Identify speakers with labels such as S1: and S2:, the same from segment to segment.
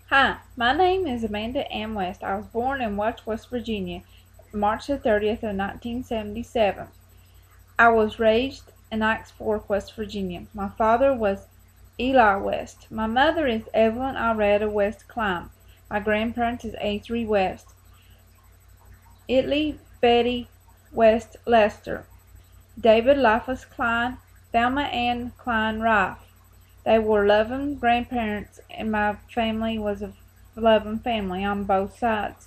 S1: Hi, my name is Amanda Ann West. I was born in Welch, West Virginia, March the 30th of 1977. I was raised in Ikes Fork, West Virginia. My father was Eli West. My mother is Evelyn Iretta West Klein. My grandparents is A3 West, Italy Betty West Lester, David Lifeless Klein, Thelma Ann Klein Rife. They were loving grandparents, and my family was a loving family on both sides.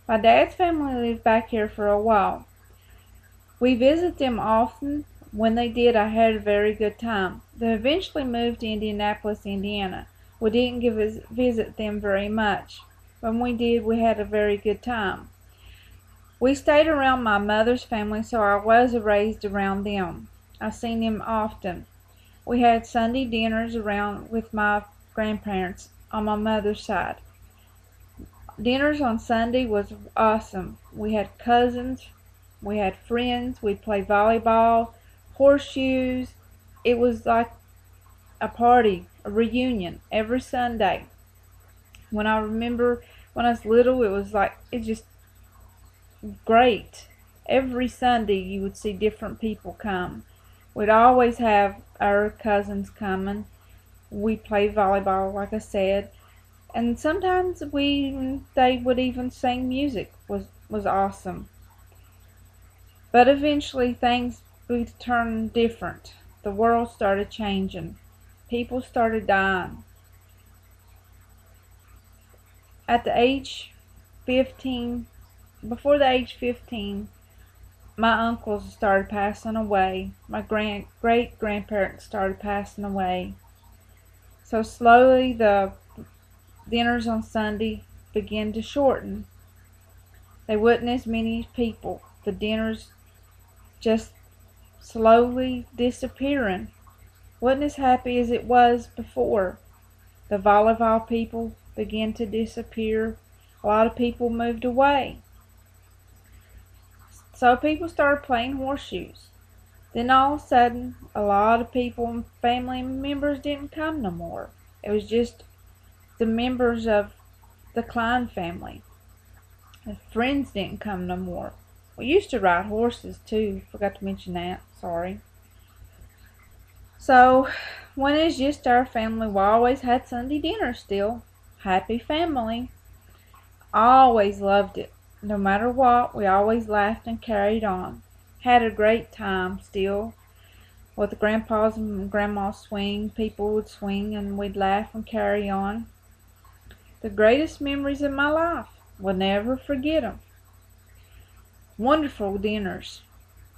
S1: My dad's family lived back here for a while. We visited them often. When they did, I had a very good time. They eventually moved to Indianapolis, Indiana. We didn't visit them very much. When we did, we had a very good time. We stayed around my mother's family, so I was raised around them. I seen them often. We had Sunday dinners around with my grandparents on my mother's side. Dinners on Sunday was awesome. We had cousins, we had friends, we'd play volleyball, horseshoes. It was like a party, a reunion every Sunday. When I remember when I was little, it's just great. Every Sunday you would see different people come. We'd always have our cousins coming. We played volleyball, like I said, and sometimes they would even sing music. Was awesome. But eventually things would turn different. The world started changing. People started dying. At the age 15, before the age 15, my uncles started passing away. My great grandparents started passing away. So slowly the dinners on Sunday began to shorten. There wasn't as many people. The dinners just slowly disappearing. Wasn't as happy as it was before. The volleyball people began to disappear. A lot of people moved away. So people started playing horseshoes. Then all of a sudden, a lot of people and family members didn't come no more. It was just the members of the Klein family. The friends didn't come no more. We used to ride horses too. Forgot to mention that. Sorry. So, when it's just our family, we always had Sunday dinner still. Happy family. Always loved it. No matter what, we always laughed and carried on. Had a great time still. With the grandpas and grandmas swing, people would swing and we'd laugh and carry on. The greatest memories of my life. Will never forget them. Wonderful dinners.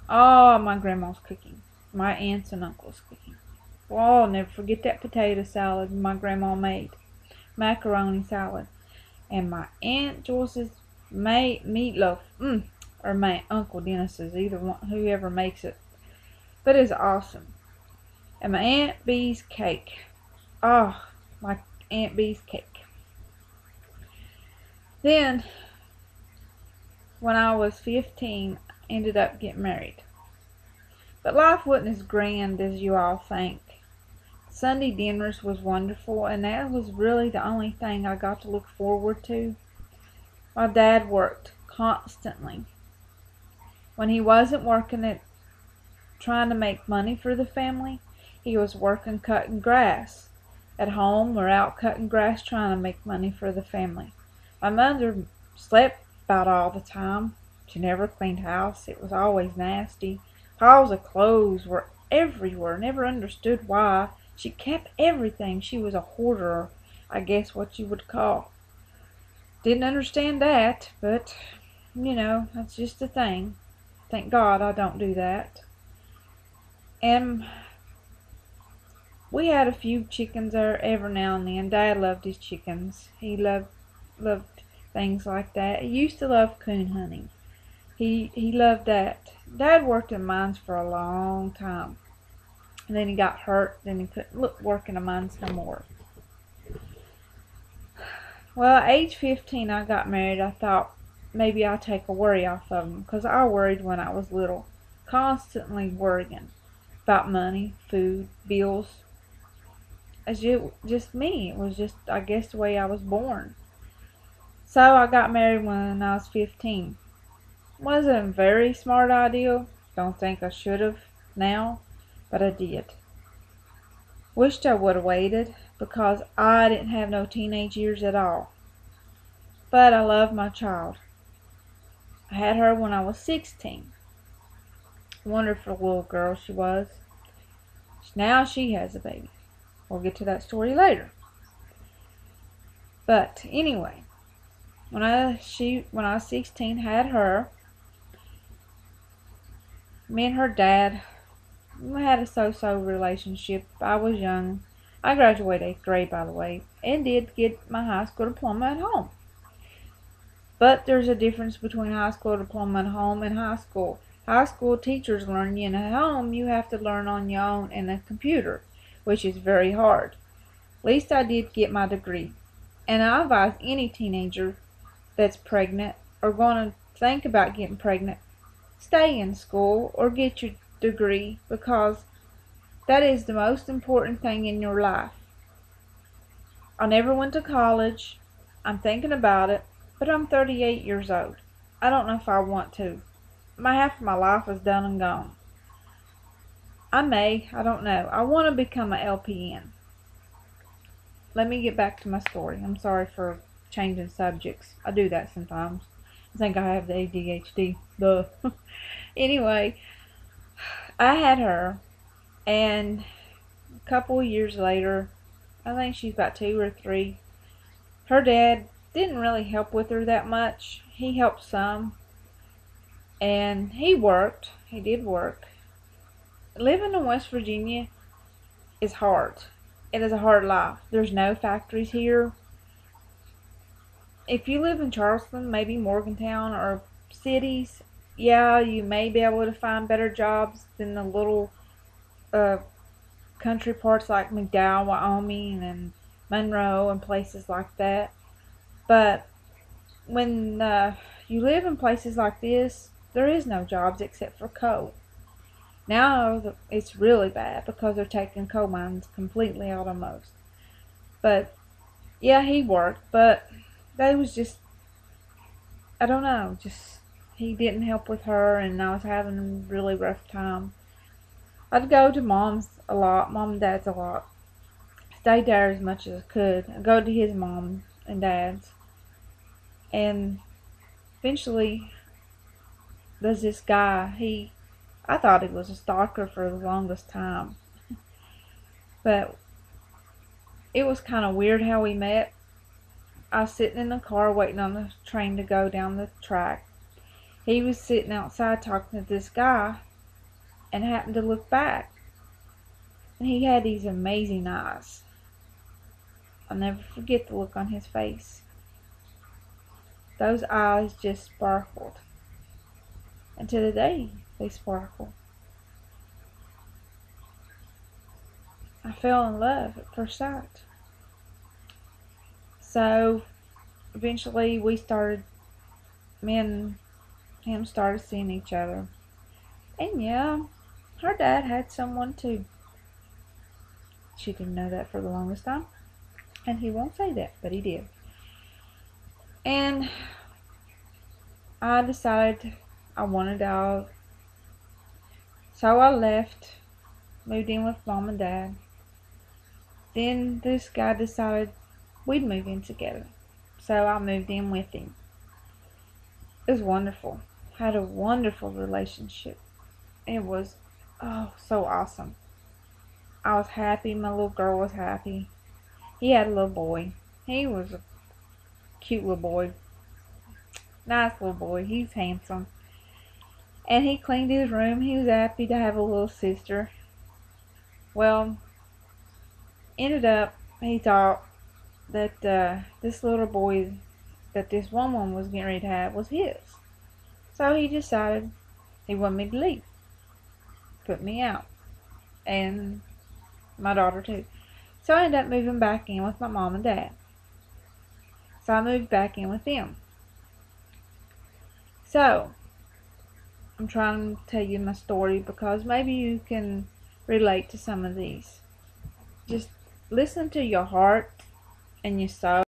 S1: Oh, my grandma's cooking. My aunts and uncles cooking. Oh, I'll never forget that potato salad my grandma made. Macaroni salad. And my Aunt Joyce's made meatloaf. Or my Uncle Dennis's. Either one, whoever makes it. But it's awesome. And my Aunt Bee's cake. Oh, my Aunt Bee's cake. Then, when I was 15, ended up getting married. But life wasn't as grand as you all think. Sunday dinners was wonderful, and that was really the only thing I got to look forward to. My dad worked constantly. When he wasn't working at trying to make money for the family, he was working cutting grass. At home or out cutting grass trying to make money for the family. My mother slept about all the time. She never cleaned house. It was always nasty. Piles of clothes were everywhere. Never understood why. She kept everything. She was a hoarder, I guess what you would call. Didn't understand that, but, that's just the thing. Thank God I don't do that. And we had a few chickens there every now and then. Dad loved his chickens. He loved things like that. He used to love coon hunting. He loved that. Dad worked in mines for a long time. And then he got hurt. Then he couldn't work in the mines no more. Well, at age 15, I got married. I thought maybe I'll take a worry off of him. Because I worried when I was little. Constantly worrying about money, food, bills. just me. It was just, I guess, the way I was born. So I got married when I was 15. Wasn't a very smart idea. Don't think I should have now, but I did. Wished I would have waited because I didn't have no teenage years at all. But I love my child. I had her when I was 16. Wonderful little girl she was. Now she has a baby. We'll get to that story later. But anyway, when I was 16, had her. Me and her dad, we had a so-so relationship. I was young. I graduated 8th grade, by the way, and did get my high school diploma at home. But there's a difference between high school diploma at home and high school. High school teachers learn you, and at home you have to learn on your own in a computer, which is very hard. At least I did get my degree. And I advise any teenager that's pregnant or going to think about getting pregnant, stay in school or get your degree, because that is the most important thing in your life. I never went to college. I'm thinking about it, but I'm 38 years old. I don't know if I want to. My half of my life is done and gone. I don't know. I want to become a LPN. Let me get back to my story. I'm sorry for changing subjects. I do that sometimes. I think I have the ADHD. Duh. Anyway, I had her, and a couple of years later, I think she's about 2 or 3, her dad didn't really help with her that much. He helped some, and he worked. He did work. Living in West Virginia is hard. It is a hard life. There's no factories here. If you live in Charleston, maybe Morgantown or cities, yeah, you may be able to find better jobs than the little uh, country parts like McDowell, Wyoming, and Monroe, and places like that. But when you live in places like this, there is no jobs except for coal. Now it's really bad because they're taking coal mines completely out of most. But yeah, he worked, but they was just, I don't know, just he didn't help with her, and I was having a really rough time. I'd go to mom's a lot, mom and dad's a lot. Stayed there as much as I could. I'd go to his mom and dad's, and eventually there's this guy. I thought he was a stalker for the longest time, but it was kind of weird how we met. I was sitting in the car waiting on the train to go down the track. He was sitting outside talking to this guy and happened to look back. And he had these amazing eyes. I'll never forget the look on his face. Those eyes just sparkled. And to the day, they sparkle. I fell in love at first sight. So eventually me and him started seeing each other. And yeah, her dad had someone too. She didn't know that for the longest time. And he won't say that, but he did. And I decided I wanted out. So I left, moved in with mom and dad. Then this guy decided we'd move in together. So I moved in with him. It was wonderful. Had a wonderful relationship. It was, oh, so awesome. I was happy. My little girl was happy. He had a little boy. He was a cute little boy. Nice little boy. He's handsome. And he cleaned his room. He was happy to have a little sister. Well, ended up, he thought that this little boy that this woman was getting ready to have was his. So he decided he wanted me to leave. Put me out. And my daughter too. So I ended up moving back in with my mom and dad. So I moved back in with them. So, I'm trying to tell you my story because maybe you can relate to some of these. Just listen to your heart and your soul.